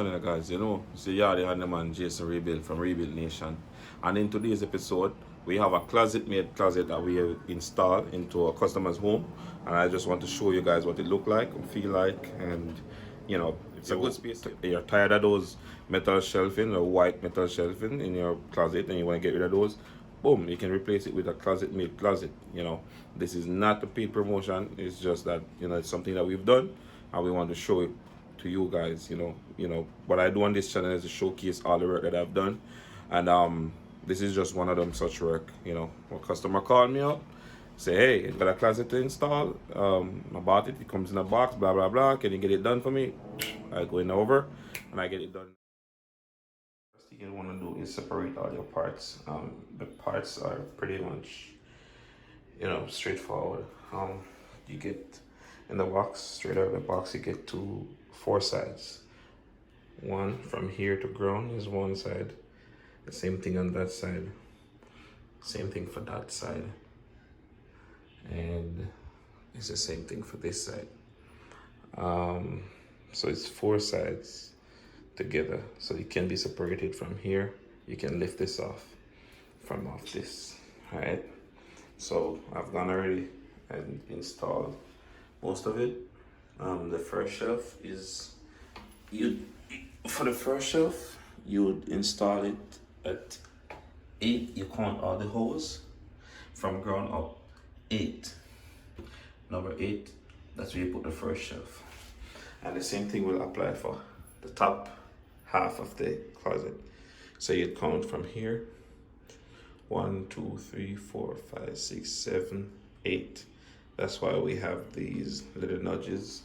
channel, guys. You know, it's the Yardy and the man Jason Rebuild from Rebuild Nation. And in today's episode, we have a made closet that we have installed into a customer's home. And I just want to show you guys what it look like and feel like. And, you know, it's a good space. You're tired of those metal shelving or white metal shelving in your closet and you want to get rid of those. Boom, you can replace it with a closet-made closet. You know, this is not a paid promotion. It's just that, you know, it's something that we've done and we want to show it to you guys. You know what I do on this channel is to showcase all the work that I've done, and this is just one of them such work. You know, a customer called me up, say, hey, it's got a closet to install, I bought it, it comes in a box, blah blah blah, can you get it done for me? I go in over and I get it done. First thing you want to do is separate all your parts. The parts are pretty much, you know, straightforward. You get in the box, straight out of the box, you get 4 sides. One from here to ground is one side. The same thing on that side. Same thing for that side. And it's the same thing for this side. So it's 4 sides together. So it can be separated from here. You can lift this off from this. Alright. So I've gone already and installed most of it. The first shelf is for the first shelf you'd install it at 8. You count all the holes from ground up. 8. Number 8, that's where you put the first shelf. And the same thing will apply for the top half of the closet. So you'd count from here 1, 2, 3, 4, 5, 6, 7, 8. That's why we have these little nudges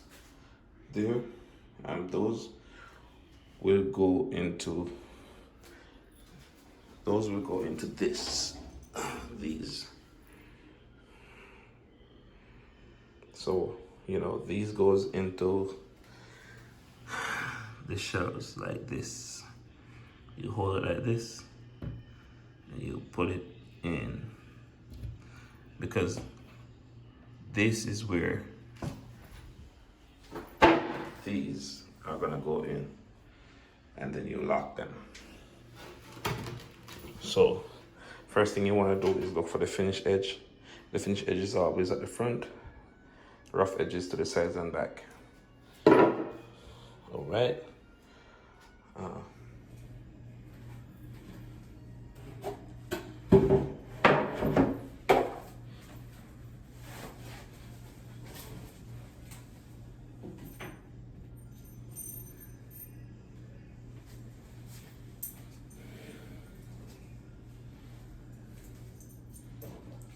there, and those will go into these. So, you know, these goes into the shelves like this. You hold it like this and you put it in, because this is where these are gonna go in, and then you lock them. So first thing you want to do is look for the finished edge. The finished edge is always at the front, rough edges to the sides and back. All right.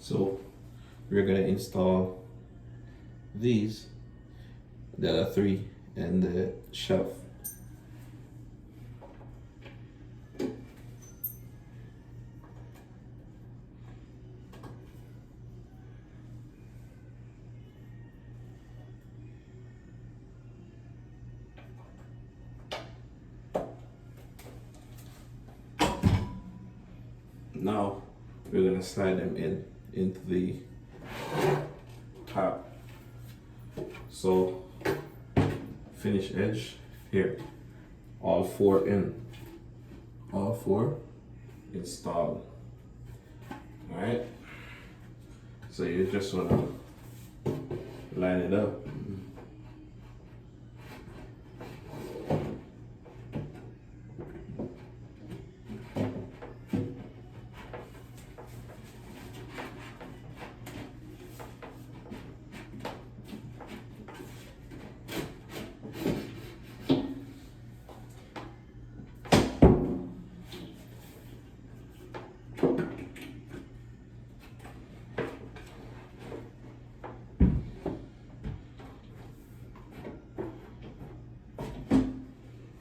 So we're gonna install these, the other 3, and the shelf. Now we're gonna slide them into the top. So finish edge here, all 4 in, all 4 installed. All right. So you just wanna line it up.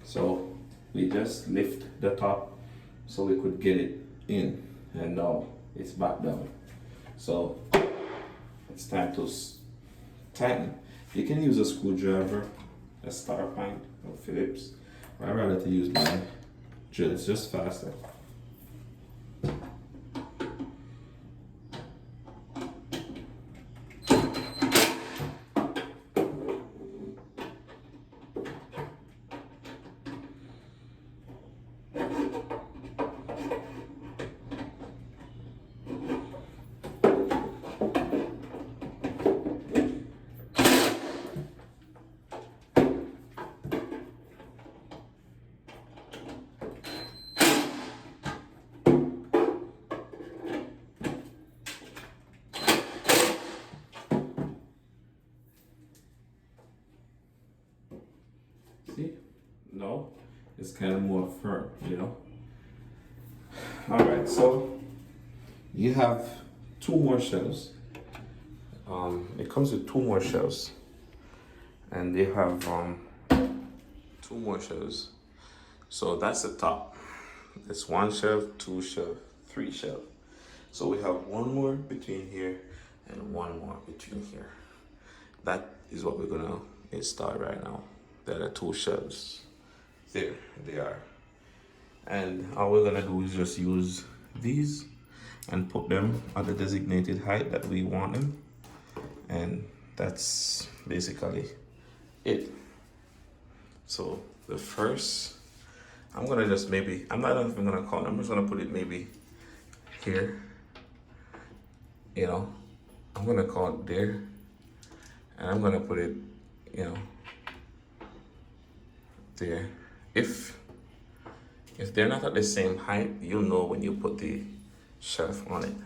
So we just lift the top so we could get it in, and now it's back down. So it's time to tighten. You can use a screwdriver, a star point or Phillips, but I'd rather to use my drill. It's just faster. it's kind of more firm, you know. All right, so you have two more shelves. It comes with two more shelves, and they have two more shelves. So that's the top. It's one shelf, two shelf, three shelf. So we have one more between here and one more between here. That is what we're gonna install right now. There are the two shelves. There they are. And all we're gonna do is just use these and put them at the designated height that we want them. And that's basically it. So the first, I'm gonna just maybe, I'm not even gonna call it, I'm just gonna put it maybe here. You know, I'm gonna call it there. And I'm gonna put it, you know, there. If they're not at the same height, you'll know when you put the shelf on it.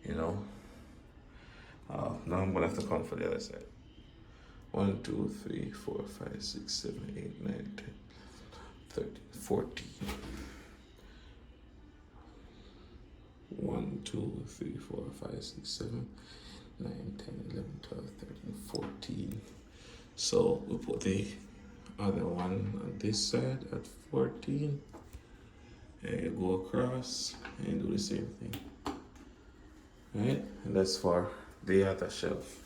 You know. Now I'm gonna have to count for the other side. 1, 2, 3, 4, 5, 6, 7, 8, 9, 10, 13, 14. 1, 2, 3, 4, 5, 6, 7, 9, 10, 11, 12, 13, 14. So we put the other one on this side at 14. And you go across and do the same thing. Right? And that's for the other shelf.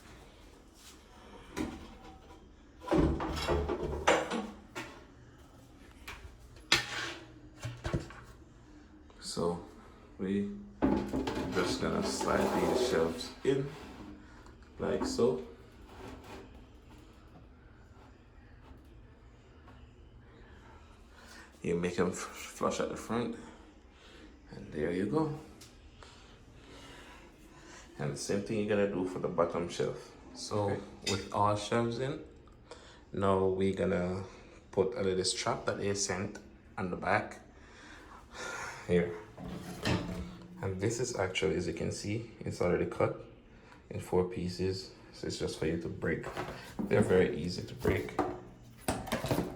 So we just gonna slide these shelves in like so. You make them flush at the front, and there you go. And the same thing you're gonna do for the bottom shelf. So with all shelves in, now we're gonna put a little strap that they sent on the back here. And this is actually, as you can see, it's already cut in 4 pieces. So it's just for you to break. They're very easy to break.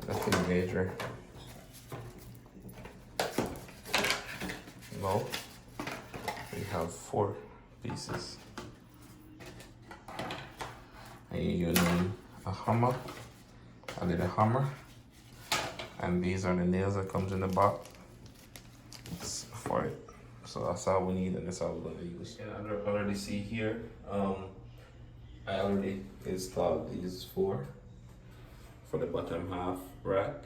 Nothing major. Now we have 4 pieces. And you're using a hammer, a little hammer, and these are the nails that comes in the box for it. So that's all we need, and that's all we're gonna use. And I already see here, I already installed these 4 for the bottom half rack.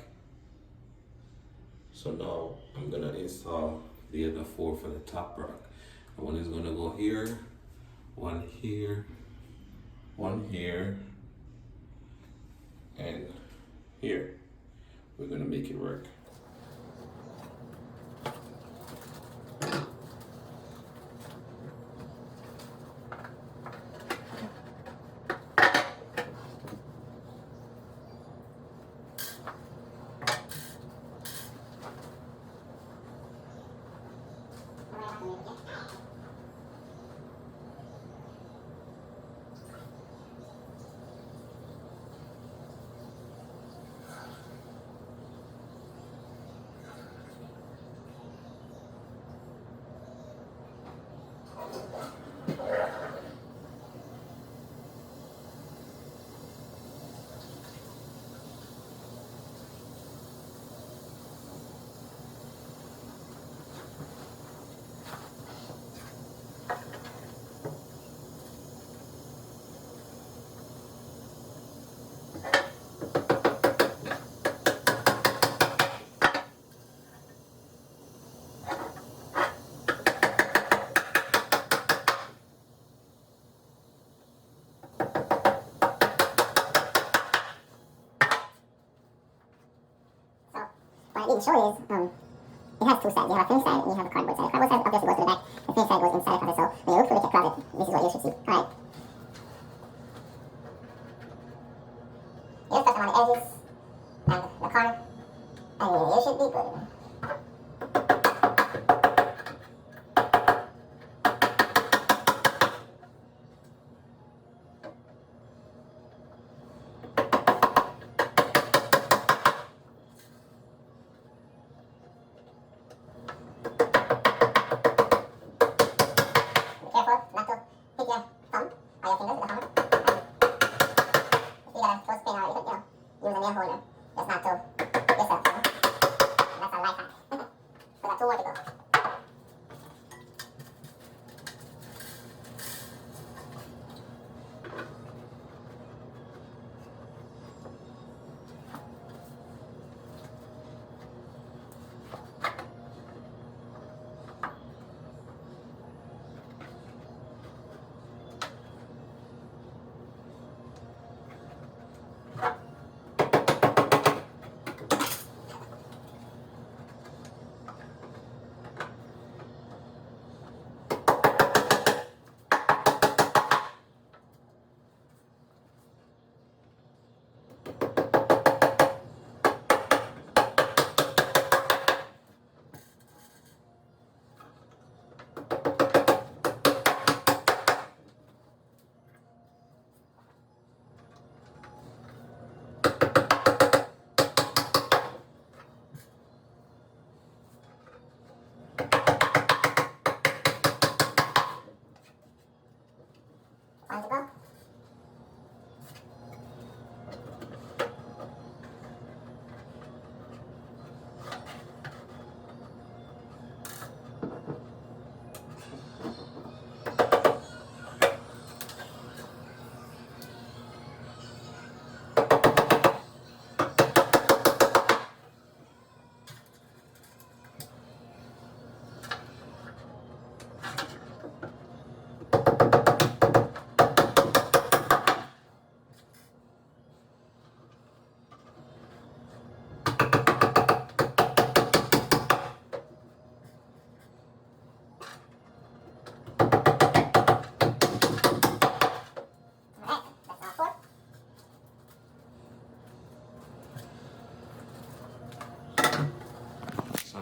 So now I'm gonna install the other 4 for the top rack. One is gonna go here, one here, one here, and here. We're gonna make it work. What I didn't show is, it has 2 sides. You have a finish side and you have a cardboard side. The cardboard side obviously goes to the back. The finish side goes inside the closet. So when you look through the closet, this is what you should see. Alright. You just touch them on the edges and the corner, and you should be good.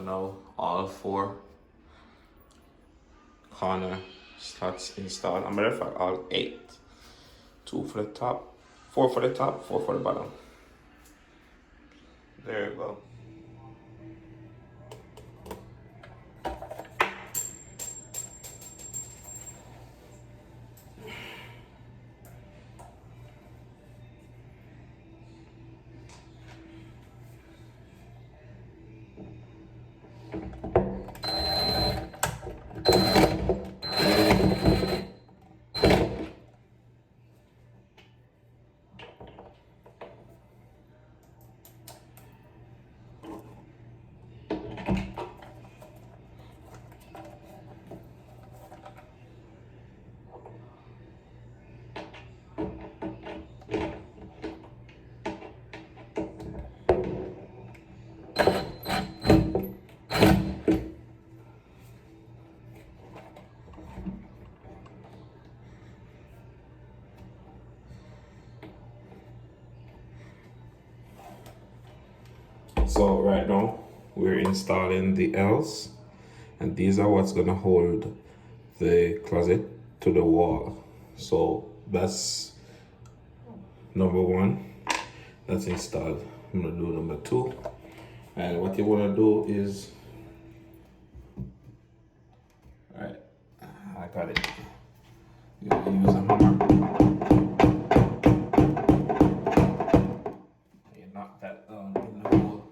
now all 4 corner slots installed. As a matter of fact, all 8. 2 for the top, 4 for the top, 4 for the bottom. There you go. So right now we're installing the L's, and these are what's gonna hold the closet to the wall. So that's number 1. That's installed. I'm gonna do number 2. And what you wanna do is, right, I got it. You use a hammer. You knock that down in the hole.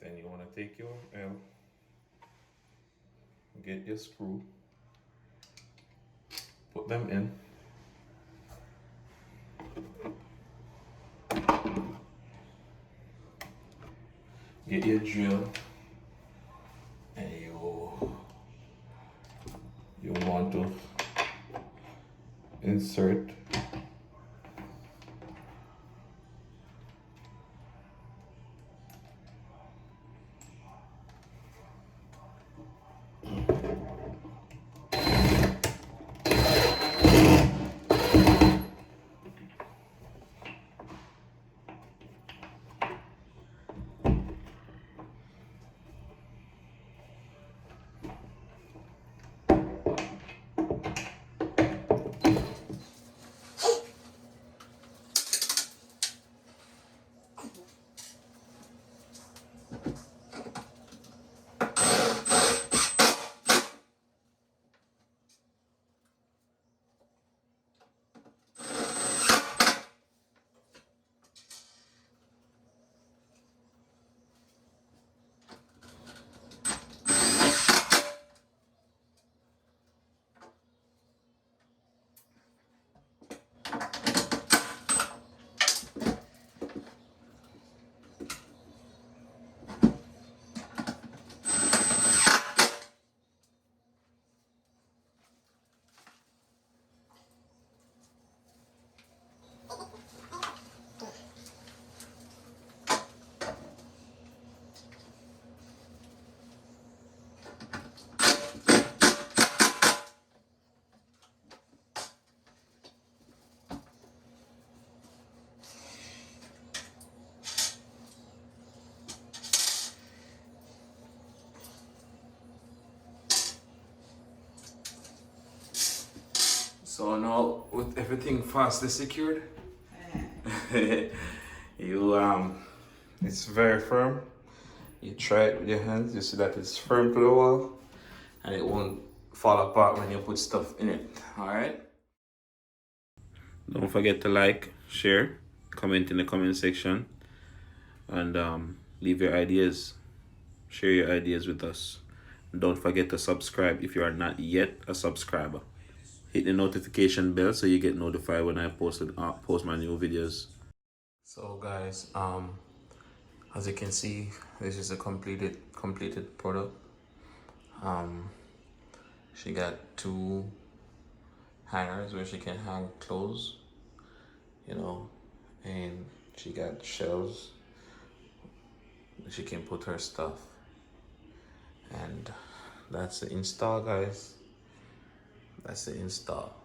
Then you wanna take your L, get your screw, put them in. Get your drill, and you want to insert So now with everything fastly secured, it's very firm. You try it with your hands, you see that it's firm to the wall and it won't fall apart when you put stuff in it. Alright? Don't forget to like, share, comment in the comment section, and leave your ideas. Share your ideas with us. Don't forget to subscribe if you are not yet a subscriber. Hit the notification bell so you get notified when I post my new videos. So guys, as you can see, this is a completed product. She got 2 hangers where she can hang clothes, you know, and she got shelves where she can put her stuff. And that's the install, guys. That's the install.